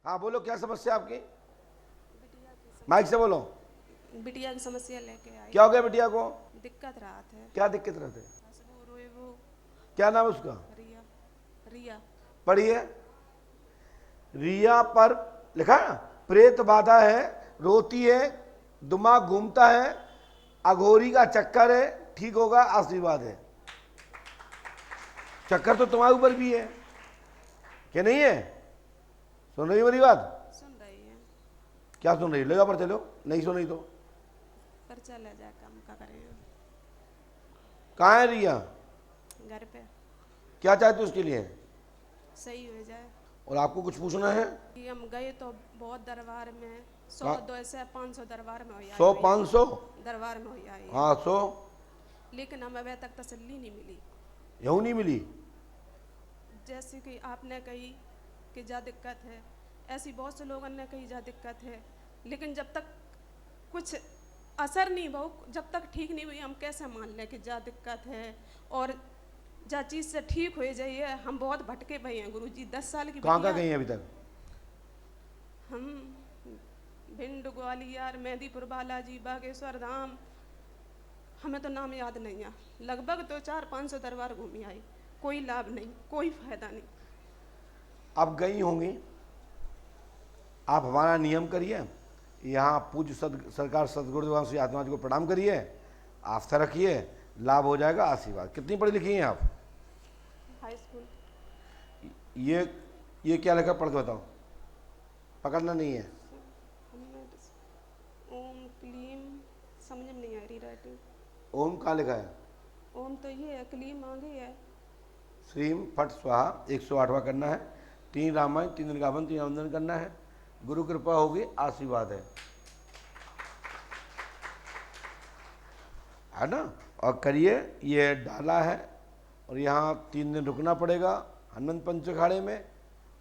हाँ बोलो, क्या समस्या आपकी? बिटिया की माइक से बोलो। बिटिया की समस्या लेके आई। क्या हो गया बिटिया को? दिक्कत रहा थे। क्या दिक्कत रहते? हंसबो रोएबो। क्या नाम है उसका? रिया। रिया। पढ़िए। रिया पर लिखा है, प्रेत बाधा है, रोती है, दिमाग घूमता है, अघोरी का चक्कर है, ठीक होगा, आशीर्वाद है। चक्कर तो तुम्हारे ऊपर भी है, क्या नहीं है? सुन रही हो मेरी बात? सुन रही है। क्या सुन रही हो? ले जाओ पर चलो, नहीं सुन रही तो। पर चले जा, काम का करें। कहाँ है रिया? घर पे। क्या चाहते हो उसके लिए? सही हो जाए। और आपको कुछ पूछना है? कि हम गए तो बहुत दरबार में 100 हाँ। 200 500 दरबार में हो 100 500? दरबार में हो आई। हाँ 100। लेकिन हमें अभी तक तसल्ली नहीं मिली। यूं नहीं मिली? जैसे कि आपने कही कि जा दिक्कत है, ऐसी बहुत से लोगों ने कही जा दिक्कत है, लेकिन जब तक कुछ असर नहीं बहु, जब तक ठीक नहीं हुई हम कैसे मान लें कि जा दिक्कत है। और जा चीज़ से ठीक हो जाइए। हम बहुत भटके भई हैं गुरुजी, 10 साल की कहाँ बिटिया। कहाँ गई हैं अभी तक? हम भिंड, ग्वालियर, मेहंदीपुर, बालाजी, बागेश्वर धाम, हमें तो नाम याद नहीं है। लगभग तो 400-500 दरबार घूमी आई, कोई लाभ नहीं, कोई फायदा नहीं। अब गई होंगी, आप हमारा नियम करिए, यहाँ पूज्य सरकार सदगुरुदेव श्री आत्मा जी को प्रणाम करिए, आस्था रखिए, लाभ हो जाएगा, आशीर्वाद। कितनी पढ़ी लिखी हैं आप? High school. ये क्या लिखा, पढ़ के बताओ। पकड़ना नहीं है। ओम क्लीम, समझ में नहीं आ रही राइटिंग। ओम कहाँ लिखा है? ओम तो ये है, क्लीम आगे है। श्रीम फट स्वाहा 108वां करना है। 3 रामायण, 3 दिन गावन, 3 वंदन करना है। गुरु कृपा होगी, आशीर्वाद है ना? और करिए। ये डाला है और यहाँ 3 दिन रुकना पड़ेगा हनुमंत पंच अखाड़े में,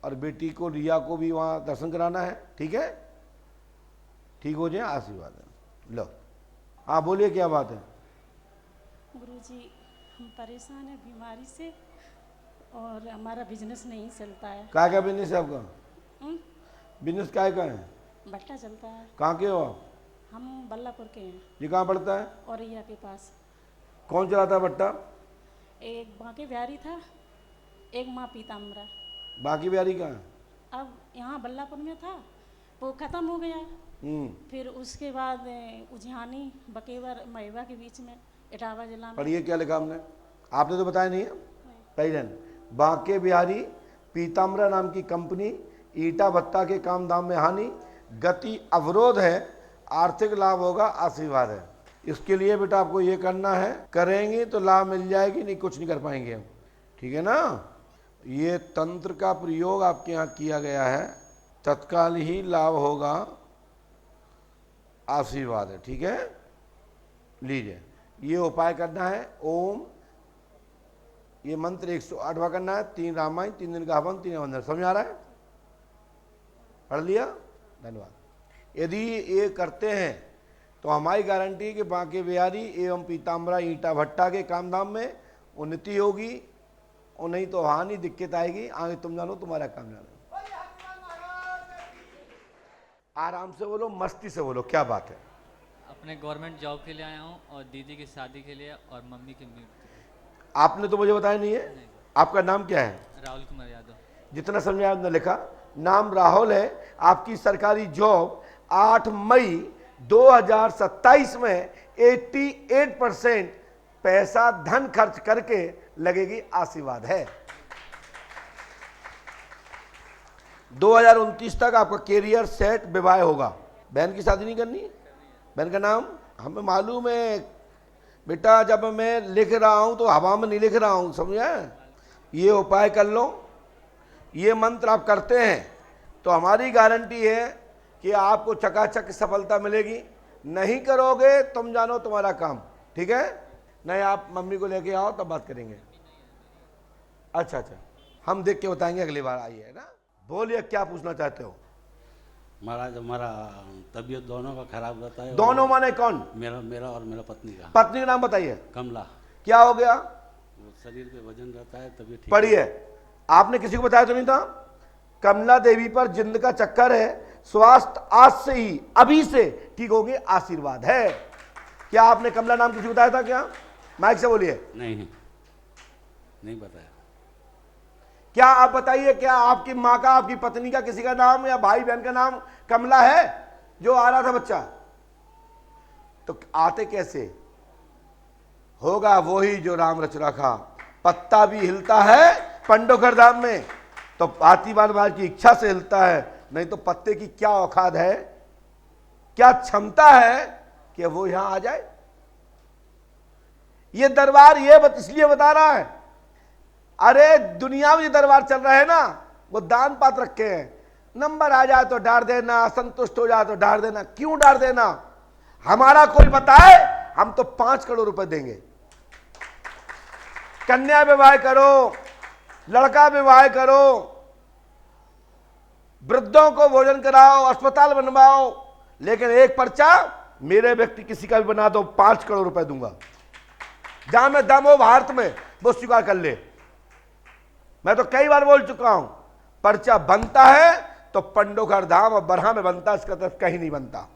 और बेटी को रिया को भी वहाँ दर्शन कराना है, ठीक है? ठीक हो जाए, आशीर्वाद है। लो, हाँ बोलिए, क्या बात है? गुरुजी, हम परेशान हैं बीमारी से और हमारा बिजनेस नहीं चलता है। क्या बिजनेस है आपका? बिजनेस क्या है? भट्टा चलता है। कहाँ के हो आप? हम बल्लापुर के हैं। ये कहाँ पड़ता है? औरैया के पास। कौन चलाता है भट्टा? एक बांके बिहारी था, एक माँ पीताम्बरा। बाकी बिहारी कहाँ है? अब यहाँ बल्लापुर में था, वो ख़त्म हो गया। फिर उसके बाद उजियानी बकेवर महेवा के बीच में इटावा जिला में। पढ़िए, क्या लिखा हमने? आपने तो बताया नहीं है। पहले बांके बिहारी पीताम्बरा नाम की कंपनी, ईटा भट्टा के काम दाम में हानि, गति अवरोध है, आर्थिक लाभ होगा, आशीर्वाद है। इसके लिए बेटा आपको ये करना है, करेंगे तो लाभ मिल जाएगी, नहीं कुछ नहीं कर पाएंगे हम, ठीक है ना? ये तंत्र का प्रयोग आपके यहाँ किया गया है, तत्काल ही लाभ होगा, आशीर्वाद है, ठीक है? लीजिए, ये उपाय करना है। ओम, ये मंत्र 108वां करना है। 3 रामायण, 3 दिन का हवन, 3 वंदन। समझ आ रहा है? पढ़ लिया? धन्यवाद। यदि ये करते हैं तो हमारी गारंटी है कि बांके बिहारी एवं पीताम्बरा ईटा भट्टा के काम धाम में उन्नति होगी, और नहीं तो हानि, दिक्कत आएगी। आगे तुम जानो, तुम्हारा काम जानो। आराम से बोलो, मस्ती से बोलो, क्या बात है? अपने गवर्नमेंट जॉब के लिए आया हूँ और दीदी की शादी के लिए और मम्मी की मृत्यु। आपने तो मुझे बताया नहीं है। नहीं। आपका नाम क्या है? राहुल कुमार यादव। जितना समझाया उतना लिखा। नाम राहुल है। आपकी सरकारी जॉब 8 मई 2027 में 88% पैसा धन खर्च करके लगेगी, आशीर्वाद है। 2029 तक आपका कैरियर सेट, विवाह होगा। बहन की शादी नहीं करनी? बहन का नाम हमें मालूम है बेटा, जब मैं लिख रहा हूं तो हवा में नहीं लिख रहा हूं, समझे? ये उपाय कर लो, ये मंत्र आप करते हैं तो हमारी गारंटी है कि आपको चकाचक सफलता मिलेगी। नहीं करोगे तुम जानो, तुम्हारा काम, ठीक है? नहीं, आप मम्मी को लेके आओ, तब बात करेंगे। अच्छा, हम देख के बताएंगे अगली बार, आइए ना। बोलिए, क्या पूछना चाहते हो? महाराज, हमारा तबीयत दोनों का खराब रहता है। दोनों माने कौन? मेरा और मेरा पत्नी का। पत्नी का नाम बताइए। कमला। क्या हो गया? वो शरीर पे वजन रहता है, तबीयत ठीक। पढ़िए। आपने किसी को बताया तो नहीं था? कमला देवी पर जिंद का चक्कर है, स्वास्थ्य आज से ही अभी से ठीक होंगे, आशीर्वाद है। क्या आपने कमला नाम किसी बताया था क्या? माइक से बोलिए। नहीं बताया। क्या आप बताइए, क्या आपकी माँ का, आपकी पत्नी का, किसी का नाम या भाई बहन का नाम कमला है जो आ रहा था बच्चा? तो आते कैसे? होगा वही जो राम रच रखा। पत्ता भी हिलता है पंडोकर धाम में तो हाथीवान महाराज की इच्छा से हिलता है, नहीं तो पत्ते की क्या औकात है, क्या क्षमता है कि वो यहां आ जाए। ये दरबार ये इसलिए बता रहा है, अरे दुनिया में ये दरबार चल रहा है ना, वो दान पात्र रखे हैं, नंबर आ जाए तो डाल देना, संतुष्ट हो जाए तो डाल देना। क्यों डाल देना? हमारा कोई बताए, हम तो 5 करोड़ रुपए देंगे। कन्या विवाह करो, लड़का विवाह करो, वृद्धों को भोजन कराओ, अस्पताल बनवाओ, लेकिन एक पर्चा मेरे व्यक्ति किसी का भी बना दो, 5 करोड़ रुपए दूंगा। जहां में दम हो भारत में वो स्वीकार कर ले। मैं तो कई बार बोल चुका हूं, पर्चा बनता है तो पंडोकर धाम और बरहा में बनता, इसका तरफ कहीं नहीं बनता।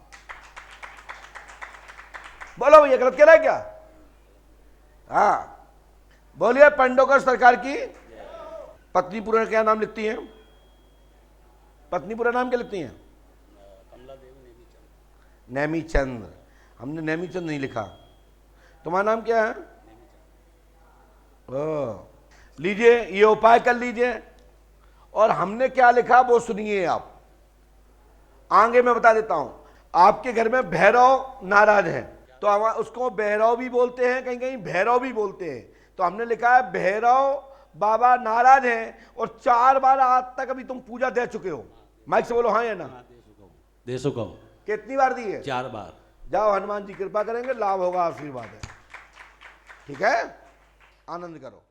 बोलो भैया, गलत कह रहा है क्या? हाँ बोलिए। पंडोकर सरकार की पत्नी पूरा क्या नाम लिखती है? पत्नी पूरा नाम क्या लिखती है? कमला देवी नेमी चंद्र। हमने नेमी चंद्र नहीं लिखा। तुम्हारा नाम क्या है? लीजिए, ये उपाय कर लीजिए। और हमने क्या लिखा वो सुनिए आप। आगे मैं बता देता हूं। आपके घर में भैरव नाराज है तो हम उसको भैरव भी बोलते हैं, कहीं कहीं भैरव भी बोलते हैं। तो हमने लिखा है भैरव बाबा नाराज हैं और 4 बार आज तक अभी तुम पूजा दे चुके हो। माइक से बोलो हाँ या ना। दे चुका हूं। कितनी बार दी है? 4 बार। जाओ, हनुमान जी कृपा करेंगे, लाभ होगा, आशीर्वाद है। ठीक है, आनंद करो।